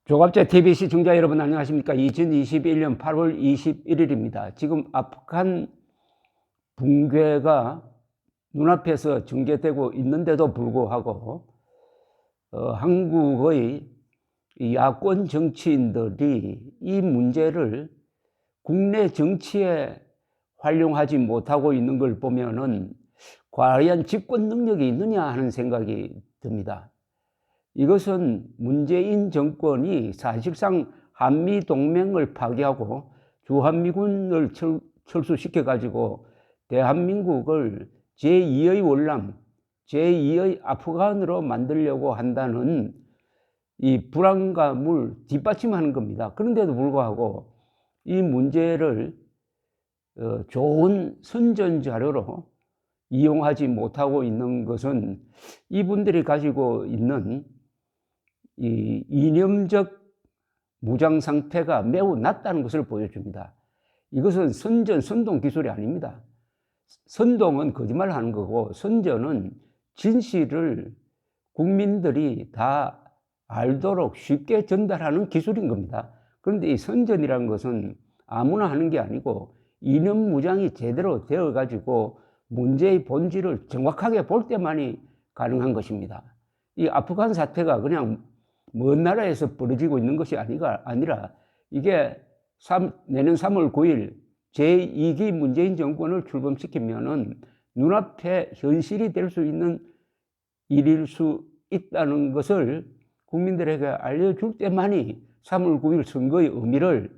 조갑제 TV 시청자 여러분 안녕하십니까? 2021년 8월 21일입니다. 지금 아프간 붕괴가 눈앞에서 전개되고 있는데도 불구하고 한국의 야권 정치인들이 이 문제를 국내 정치에 활용하지 못하고 있는 걸 보면은 과연 집권 능력이 있느냐 하는 생각이 듭니다. 이것은 문재인 정권이 사실상 한미동맹을 파기하고 주한미군을 철수시켜가지고 대한민국을 제2의 월남, 제2의 아프간으로 만들려고 한다는 이 불안감을 뒷받침하는 겁니다. 그런데도 불구하고 이 문제를 좋은 선전자료로 이용하지 못하고 있는 것은 이분들이 가지고 있는 이 이념적 무장 상태가 매우 낮다는 것을 보여줍니다. 이것은 선동 기술이 아닙니다. 선동은 거짓말을 하는 거고, 선전은 진실을 국민들이 다 알도록 쉽게 전달하는 기술인 겁니다. 그런데 이 선전이라는 것은 아무나 하는 게 아니고 이념 무장이 제대로 되어가지고 문제의 본질을 정확하게 볼 때만이 가능한 것입니다. 이 아프간 사태가 그냥 먼 나라에서 벌어지고 있는 것이 아니라 이게 내년 3월 9일 제2기 문재인 정권을 출범시키면은 눈앞에 현실이 될 수 있는 일일 수 있다는 것을 국민들에게 알려줄 때만이 3월 9일 선거의 의미를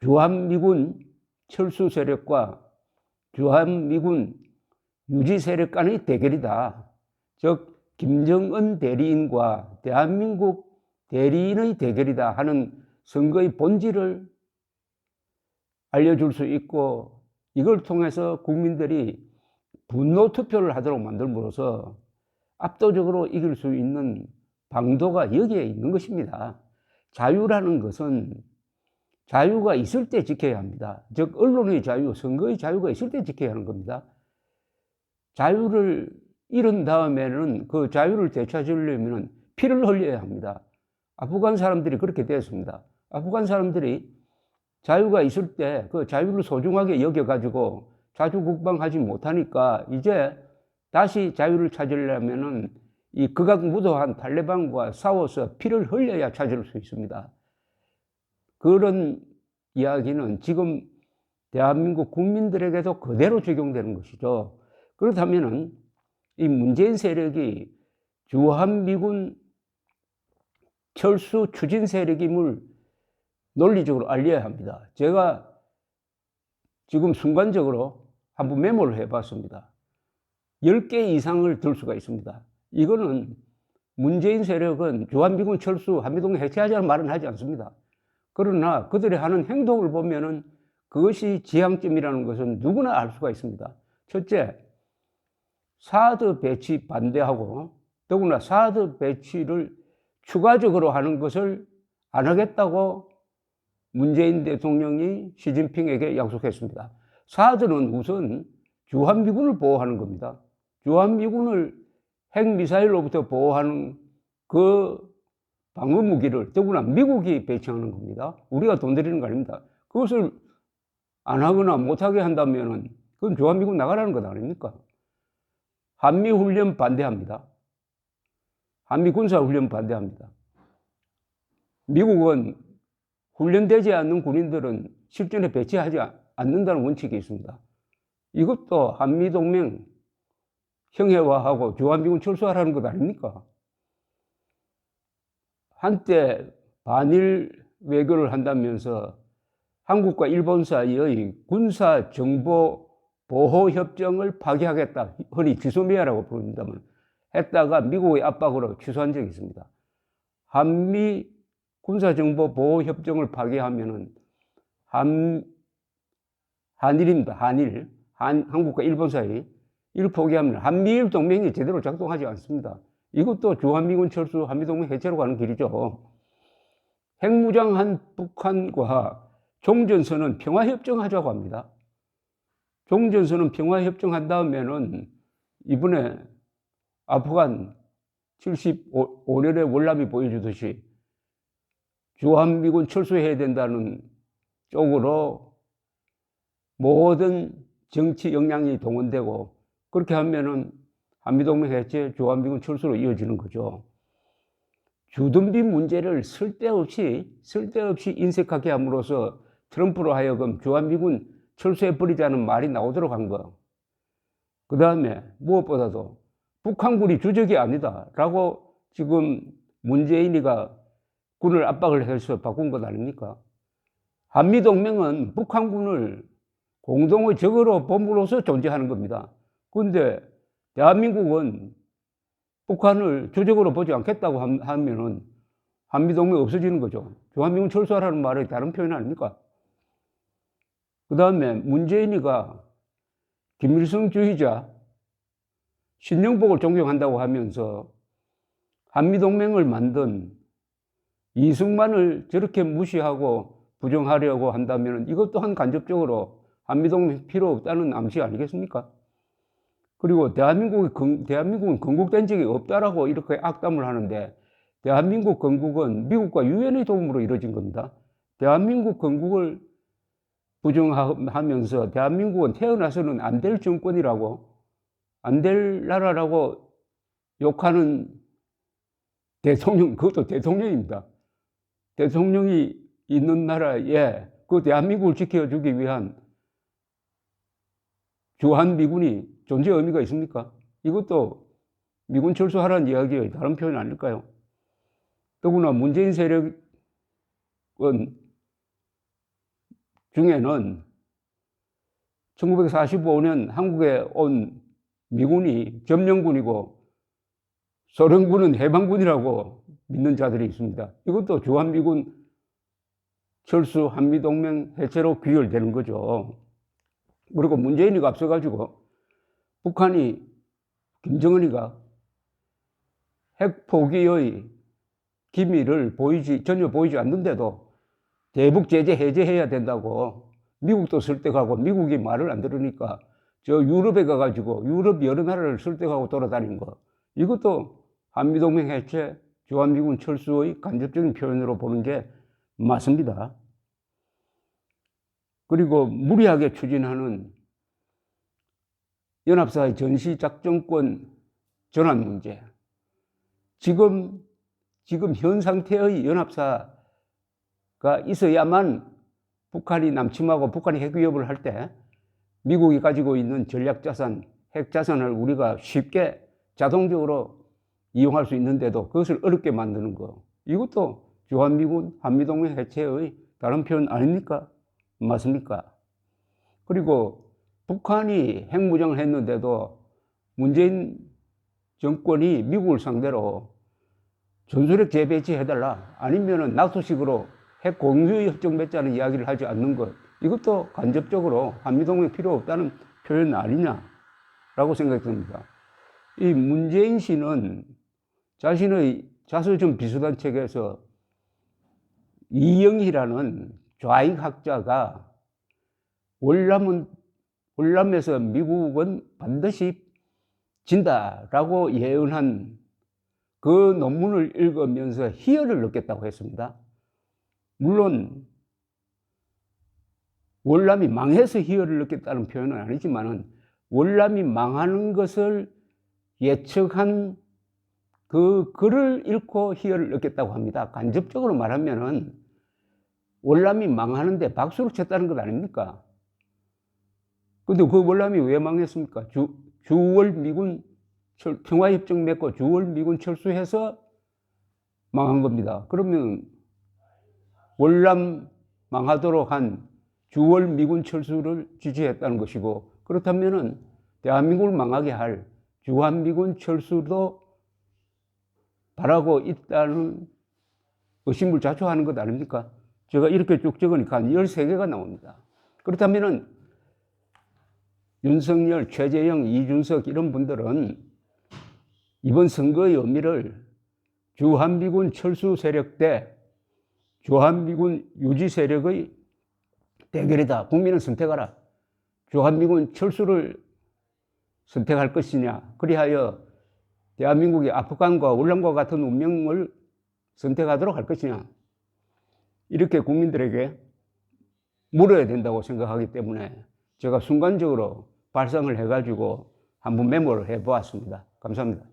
주한미군 철수 세력과 주한미군 유지 세력 간의 대결이다. 즉 김정은 대리인과 대한민국 대리인의 대결이다 하는 선거의 본질을 알려줄 수 있고, 이걸 통해서 국민들이 분노 투표를 하도록 만들므로써 압도적으로 이길 수 있는 방도가 여기에 있는 것입니다. 자유라는 것은 자유가 있을 때 지켜야 합니다. 즉 언론의 자유, 선거의 자유가 있을 때 지켜야 하는 겁니다. 자유를 잃은 다음에는 그 자유를 되찾으려면 피를 흘려야 합니다. 아프간 사람들이 그렇게 되었습니다. 아프간 사람들이 자유가 있을 때 그 자유를 소중하게 여겨가지고 자주국방하지 못하니까 이제 다시 자유를 찾으려면은 이 극악무도한 탈레반과 싸워서 피를 흘려야 찾을 수 있습니다. 그런 이야기는 지금 대한민국 국민들에게도 그대로 적용되는 것이죠. 그렇다면은 이 문재인 세력이 주한미군 철수 추진 세력임을 논리적으로 알려야 합니다. 제가 지금 순간적으로 한번 메모를 해봤습니다. 10개 이상을 들 수가 있습니다. 이거는 문재인 세력은 주한미군 철수, 한미동맹 해체하자는 말은 하지 않습니다. 그러나 그들이 하는 행동을 보면은 그것이 지향점이라는 것은 누구나 알 수가 있습니다. 첫째, 사드 배치 반대하고 더구나 사드 배치를 추가적으로 하는 것을 안 하겠다고 문재인 대통령이 시진핑에게 약속했습니다. 사드는 우선 주한미군을 보호하는 겁니다. 주한미군을 핵미사일로부터 보호하는 그 방어무기를 더구나 미국이 배치하는 겁니다. 우리가 돈 들이는 거 아닙니다. 그것을 안 하거나 못하게 한다면 그건 주한미군 나가라는 것 아닙니까? 한미훈련 반대합니다. 한미군사훈련 반대합니다. 미국은 훈련되지 않는 군인들은 실전에 배치하지 않는다는 원칙이 있습니다. 이것도 한미동맹 형해화하고 주한미군 철수하라는 것 아닙니까? 한때 반일 외교를 한다면서 한국과 일본 사이의 군사정보보호협정을 파기하겠다, 흔히 지소미아라고 부릅니다만 했다가 미국의 압박으로 취소한 적이 있습니다. 한미 군사정보보호협정을 파기하면은 한일입니다. 한국과 일본 사이. 이를 포기하면 한미일 동맹이 제대로 작동하지 않습니다. 이것도 주한미군 철수, 한미동맹 해체로 가는 길이죠. 핵무장한 북한과 종전선언 평화협정하자고 합니다. 종전선언 평화협정한 다음에는 이번에 아프간 75년의 월남이 보여주듯이 주한미군 철수해야 된다는 쪽으로 모든 정치 역량이 동원되고, 그렇게 하면은 한미동맹 해체, 주한미군 철수로 이어지는 거죠. 주둔비 문제를 쓸데없이 인색하게 함으로써 트럼프로 하여금 주한미군 철수해버리자는 말이 나오도록 한 거. 그 다음에 무엇보다도 북한군이 주적이 아니다 라고 지금 문재인이가 군을 압박을 해서 바꾼 것 아닙니까? 한미동맹은 북한군을 공동의 적으로 봄으로써 존재하는 겁니다. 그런데 대한민국은 북한을 주적으로 보지 않겠다고 하면은 한미동맹이 없어지는 거죠. 주한미군 철수하라는 말이 다른 표현 아닙니까? 그 다음에 문재인이가 김일성주의자, 신영복을 존경한다고 하면서 한미동맹을 만든 이승만을 저렇게 무시하고 부정하려고 한다면 이것 또한 간접적으로 한미동맹 필요 없다는 암시 아니겠습니까? 그리고 대한민국은 건국된 적이 없다라고 이렇게 악담을 하는데, 대한민국 건국은 미국과 유엔의 도움으로 이루어진 겁니다. 대한민국 건국을 부정하면서 대한민국은 태어나서는 안 될 정권이라고, 안 될 나라라고 욕하는 대통령, 그것도 대통령입니다. 대통령이 있는 나라에 그 대한민국을 지켜주기 위한 주한미군이 존재 의미가 있습니까? 이것도 미군 철수하라는 이야기의 다른 표현 아닐까요? 더구나 문재인 세력은 중에는 1945년 한국에 온 미군이 점령군이고 소련군은 해방군이라고 믿는 자들이 있습니다. 이것도 주한미군 철수, 한미동맹 해체로 귀결되는 거죠. 그리고 문재인이가 앞서가지고 북한이, 김정은이가 핵 포기의 기미를 전혀 보이지 않는데도 대북 제재 해제해야 된다고 미국도 설득하고, 미국이 말을 안 들으니까 저 유럽에 가가지고 유럽 여러 나라를 설득하고 돌아다닌 거, 이것도 한미동맹 해체, 주한미군 철수의 간접적인 표현으로 보는 게 맞습니다. 그리고 무리하게 추진하는 연합사의 전시작전권 전환 문제. 지금 현 상태의 연합사가 있어야만 북한이 남침하고 북한이 핵 위협을 할 때 미국이 가지고 있는 전략자산, 핵자산을 우리가 쉽게 자동적으로 이용할 수 있는데도 그것을 어렵게 만드는 거. 이것도 주한미군, 한미동맹 해체의 다른 표현 아닙니까? 맞습니까? 그리고 북한이 핵무장을 했는데도 문재인 정권이 미국을 상대로 전술핵 재배치해달라, 아니면은 나토식으로 핵 공유 협정 맺자는 이야기를 하지 않는 것, 이것도 간접적으로 한미동맹 필요 없다는 표현 아니냐라고 생각이 듭니다. 이 문재인 씨는 자신의 자서전 비수단 책에서 이영희라는 좌익학자가 월남에서 미국은 반드시 진다라고 예언한 그 논문을 읽으면서 희열을 느꼈다고 했습니다. 물론 월남이 망해서 희열을 느꼈다는 표현은 아니지만은 월남이 망하는 것을 예측한 그 글을 읽고 희열을 느꼈다고 합니다. 간접적으로 말하면은 월남이 망하는데 박수를 쳤다는 것 아닙니까? 근데 그 월남이 왜 망했습니까? 주월 미군 평화협정 맺고 주월 미군 철수해서 망한 겁니다. 그러면 월남 망하도록 한 주월 미군 철수를 지지했다는 것이고, 그렇다면은 대한민국을 망하게 할 주한미군 철수도 바라고 있다는 의심을 자초하는 것 아닙니까? 제가 이렇게 쭉 적으니까 한 13개가 나옵니다. 그렇다면은 윤석열, 최재형, 이준석 이런 분들은 이번 선거의 의미를 주한미군 철수 세력 대 주한미군 유지 세력의 대결이다. 국민은 선택하라. 주한미군 철수를 선택할 것이냐, 그리하여 대한민국이 아프간과 월남과 같은 운명을 선택하도록 할 것이냐. 이렇게 국민들에게 물어야 된다고 생각하기 때문에 제가 순간적으로 발상을 해가지고 한번 메모를 해보았습니다. 감사합니다.